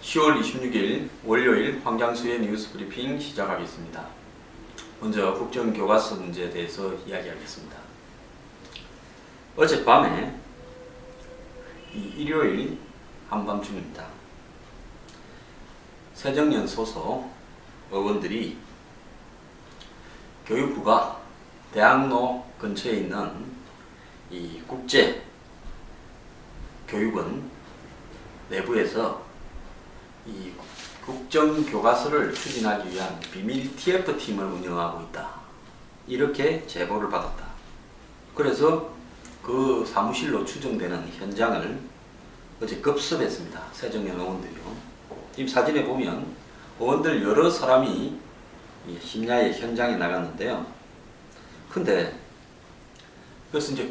10월 26일 월요일 황장수의 뉴스 브리핑 시작하겠습니다. 먼저 국정교과서 문제에 대해서 이야기하겠습니다. 어젯밤에 일요일 한밤중입니다. 새정년 소속 의원들이 교육부가 대학로 근처에 있는 이 국제교육원 내부에서 이 국정교과서를 추진하기 위한 비밀 TF팀을 운영하고 있다, 이렇게 제보를 받았다. 그래서 그 사무실로 추정되는 현장을 어제 급습했습니다. 새정년 의원들이요. 지금 사진에 보면 의원들 여러 사람이 심야에 현장에 나갔는데요. 근데 그래서 이제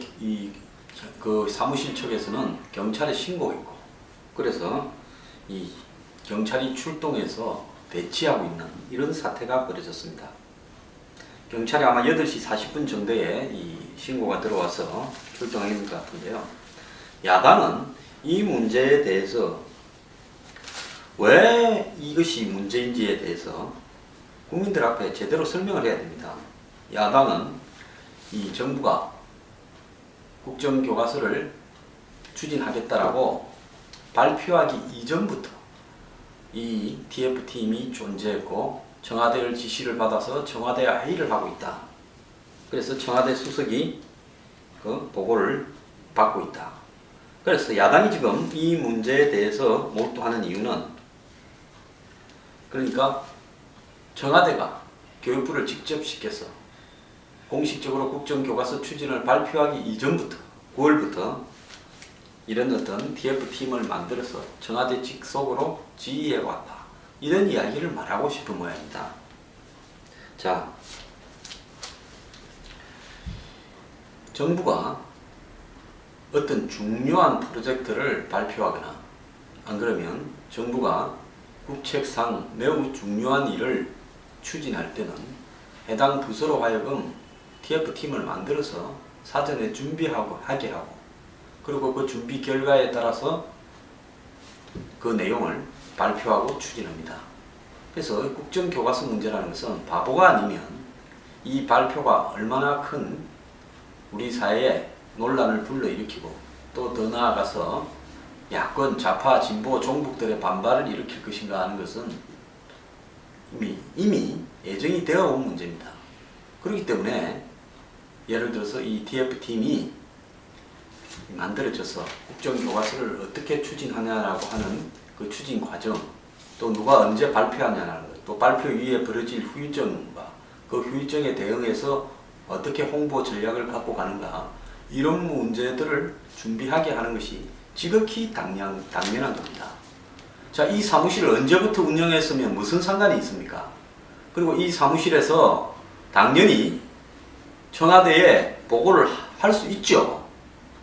그 사무실 측에서는 경찰에 신고했고, 그래서 이 경찰이 출동해서 대치하고 있는 이런 사태가 벌어졌습니다. 경찰이 아마 8시 40분 정도에 이 신고가 들어와서 출동한 것 같은데요. 야당은 이 문제에 대해서 왜 이것이 문제인지에 대해서 국민들 앞에 제대로 설명을 해야 됩니다. 야당은 이 정부가 국정교과서를 추진하겠다라고 발표하기 이전부터 이 TF팀이 존재했고 청와대의 지시를 받아서 청와대에 회의를 하고 있다. 그래서 청와대 수석이 그 보고를 받고 있다. 그래서 야당이 지금 이 문제에 대해서 몰두하는 이유는, 그러니까 청와대가 교육부를 직접 시켜서 공식적으로 국정교과서 추진을 발표하기 이전부터 9월부터 이런 어떤 TF팀을 만들어서 청와대 직속으로 지휘해왔다, 이런 이야기를 말하고 싶은 모양입니다. 자, 정부가 어떤 중요한 프로젝트를 발표하거나 안 그러면 정부가 국책상 매우 중요한 일을 추진할 때는 해당 부서로 하여금 TF팀을 만들어서 사전에 하게 하고, 그리고 그 준비 결과에 따라서 그 내용을 발표하고 추진합니다. 그래서 국정교과서 문제라는 것은 바보가 아니면 이 발표가 얼마나 큰 우리 사회에 논란을 불러일으키고 또 더 나아가서 야권, 좌파, 진보, 종북들의 반발을 일으킬 것인가 하는 것은 이미 예정이 되어 온 문제입니다. 그렇기 때문에 예를 들어서 이 TF팀이 만들어져서 국정교과서를 어떻게 추진하냐라고 하는 그 추진 과정, 또 누가 언제 발표하냐라는 것, 또 발표 이후에 벌어질 후유증과 그 후유증에 대응해서 어떻게 홍보 전략을 갖고 가는가, 이런 문제들을 준비하게 하는 것이 지극히 당연한 겁니다. 자, 이 사무실을 언제부터 운영했으면 무슨 상관이 있습니까? 그리고 이 사무실에서 당연히 청와대에 보고를 할 수 있죠.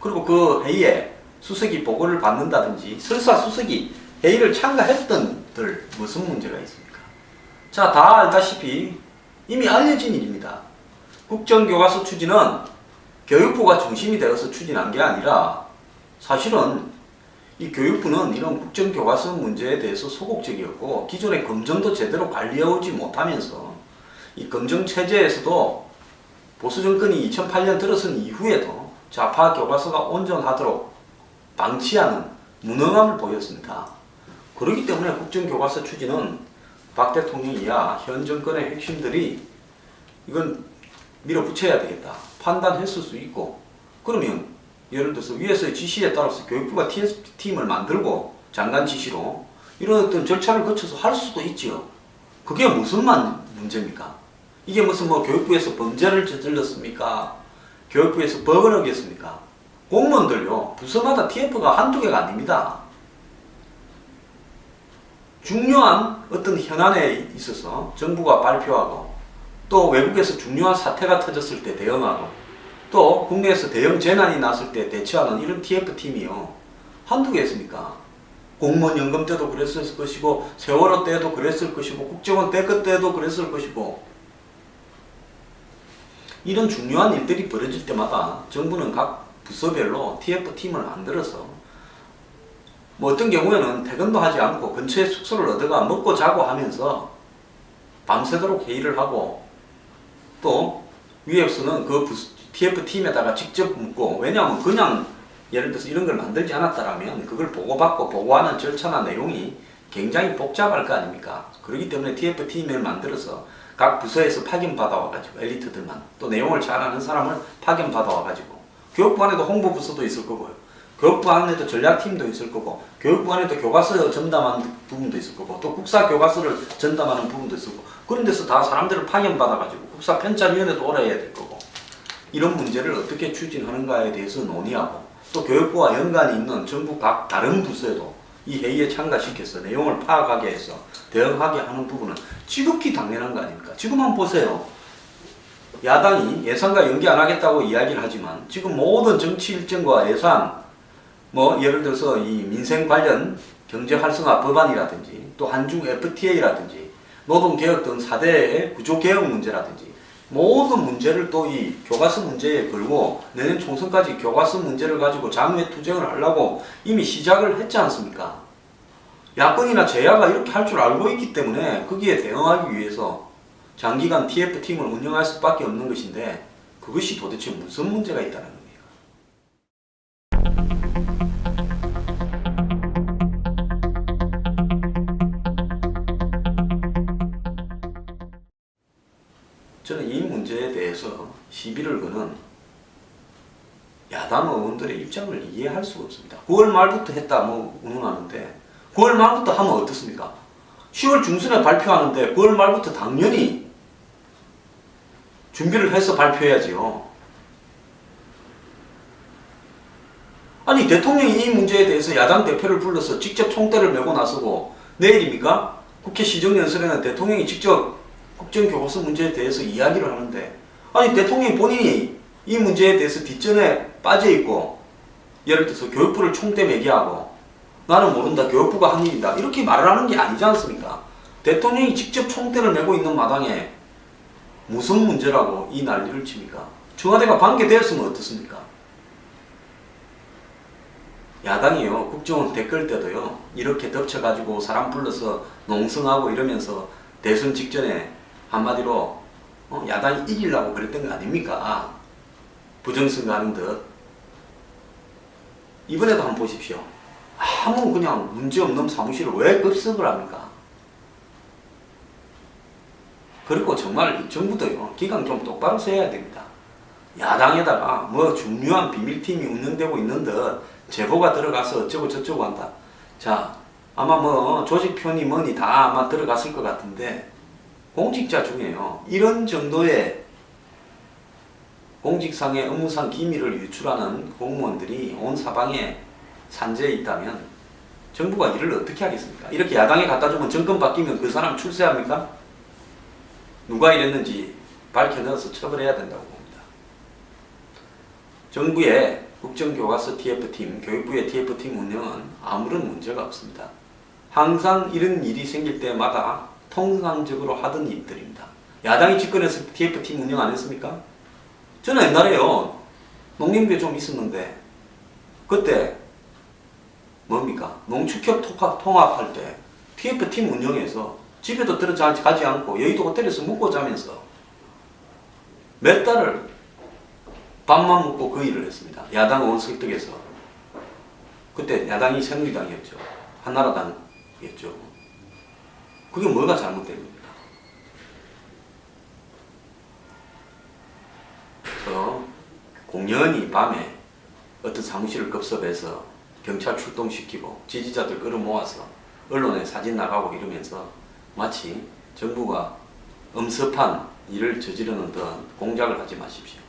그리고 그 회의에 수석이 보고를 받는다든지, 설사 수석이 회의를 참가했던들 무슨 문제가 있습니까? 자, 다 알다시피 이미 알려진 일입니다. 국정교과서 추진은 교육부가 중심이 되어서 추진한 게 아니라, 사실은 이 교육부는 이런 국정교과서 문제에 대해서 소극적이었고, 기존의 검증도 제대로 관리해오지 못하면서 이 검증체제에서도 보수 정권이 2008년 들어선 이후에도 좌파 교과서가 온전하도록 방치하는 무능함을 보였습니다. 그렇기 때문에 국정교과서 추진은 박 대통령이야 현 정권의 핵심들이 이건 밀어붙여야 되겠다 판단했을 수 있고, 그러면 예를 들어서 위에서의 지시에 따라서 교육부가 TF팀을 만들고 장관 지시로 이런 어떤 절차를 거쳐서 할 수도 있지요. 그게 무슨 문제입니까? 이게 무슨 교육부에서 범죄를 저질렀습니까? 교육부에서 법을 어겼습니까? 공무원들요, 부서마다 TF가 한두 개가 아닙니다. 중요한 어떤 현안에 있어서 정부가 발표하고, 또 외국에서 중요한 사태가 터졌을 때 대응하고, 또 국내에서 대형 재난이 났을 때 대처하는 이런 TF팀이요, 한두 개였습니까? 공무원 연금 때도 그랬을 것이고, 세월호 때도 그랬을 것이고, 국정원 때끝 때도 그랬을 것이고, 이런 중요한 일들이 벌어질 때마다 정부는 각 부서별로 TF팀을 만들어서 뭐 어떤 경우에는 퇴근도 하지 않고 근처에 숙소를 얻어가 먹고 자고 하면서 밤새도록 회의를 하고 또 위에서는 그 TF팀에다가 직접 묻고, 왜냐하면 그냥 예를 들어서 이런 걸 만들지 않았다라면 그걸 보고받고 보고하는 절차나 내용이 굉장히 복잡할 거 아닙니까? 그렇기 때문에 TF팀을 만들어서 각 부서에서 파견받아 와가지고 엘리트들만, 또 내용을 잘 아는 사람을 파견받아 와가지고, 교육부 안에도 홍보부서도 있을 거고요, 교육부 안에도 전략팀도 있을 거고, 교육부 안에도 교과서 전담하는 부분도 있을 거고, 또 국사 교과서를 전담하는 부분도 있을 거고, 그런 데서 다 사람들을 파견받아가지고 국사 편찬위원회도 오래 해야 될 거고, 이런 문제를 어떻게 추진하는가에 대해서 논의하고, 또 교육부와 연관이 있는 정부 각 다른 부서에도 이 회의에 참가시켜서 내용을 파악하게 해서 대응하게 하는 부분은 지극히 당연한 거 아닙니까? 지금 한번 보세요. 야당이 예산과 연계 안 하겠다고 이야기를 하지만 지금 모든 정치 일정과 예산, 뭐 예를 들어서 이 민생 관련 경제 활성화 법안이라든지 또 한중 FTA라든지 노동개혁 등 4대 구조개혁 문제라든지 모든 문제를 또 이 교과서 문제에 걸고 내년 총선까지 교과서 문제를 가지고 장외 투쟁을 하려고 이미 시작을 했지 않습니까? 야권이나 제야가 이렇게 할 줄 알고 있기 때문에 거기에 대응하기 위해서 장기간 TF팀을 운영할 수밖에 없는 것인데, 그것이 도대체 무슨 문제가 있다는 겁니까? 저는 이 문제에 대해서 시비를 거는 야당 의원들의 입장을 이해할 수가 없습니다. 9월 말부터 했다 뭐 운운하는데 9월 말부터 하면 어떻습니까? 10월 중순에 발표하는데 9월 말부터 당연히 준비를 해서 발표해야지요. 아니, 대통령이 이 문제에 대해서 야당 대표를 불러서 직접 총대를 메고 나서고, 내일입니까? 국회 시정연설에는 대통령이 직접 국정교과서 문제에 대해서 이야기를 하는데, 아니 대통령이 본인이 이 문제에 대해서 뒷전에 빠져있고, 예를 들어서 교육부를 총대 매게 하고 나는 모른다, 교육부가 한 일이다, 이렇게 말을 하는 게 아니지 않습니까? 대통령이 직접 총대를 메고 있는 마당에 무슨 문제라고 이 난리를 칩니까? 청와대가 관계되었으면 어떻습니까? 야당이요, 국정원 댓글 때도요, 이렇게 덮쳐가지고 사람 불러서 농성하고 이러면서 대선 직전에 한마디로 야당이 이기려고 그랬던 거 아닙니까? 부정선거하는 듯. 이번에도 한번 보십시오. 아무 그냥 문제없는 사무실을 왜 급습을 합니까? 그리고 정말 정부도요, 기강 좀 똑바로 세야 됩니다. 야당에다가 뭐 중요한 비밀팀이 운영되고 있는 듯 제보가 들어가서 어쩌고 저쩌고 한다. 자, 아마 뭐 조직편이 뭐니 다 아마 들어갔을 것 같은데, 공직자 중에요, 이런 정도의 공직상의 업무상 기밀을 유출하는 공무원들이 온 사방에 산재해 있다면 정부가 일을 어떻게 하겠습니까? 이렇게 야당에 갖다 주면 정권 바뀌면 그 사람 출세합니까? 누가 이랬는지 밝혀내서 처벌해야 된다고 봅니다. 정부의 국정교과서 TF팀, 교육부의 TF팀 운영은 아무런 문제가 없습니다. 항상 이런 일이 생길 때마다 통상적으로 하던 일들입니다. 야당이 집권해서 TF팀 운영 안 했습니까? 저는 옛날에요, 농림부에 좀 있었는데 그때 뭡니까? 농축협 통합할 때 TF팀 운영해서 집에도 들어가지 않고 여의도 호텔에서 묵고 자면서 몇 달을 밥만 먹고 그 일을 했습니다. 야당 의원 설득해서. 그때 야당이 새누리당이었죠. 한나라당이었죠. 그게 뭐가 잘못된 겁니까? 그래서 공연히 밤에 어떤 사무실을 급습해서 경찰 출동시키고 지지자들 끌어모아서 언론에 사진 나가고 이러면서 마치 정부가 엄습한 일을 저지르는 듯 공작을 하지 마십시오.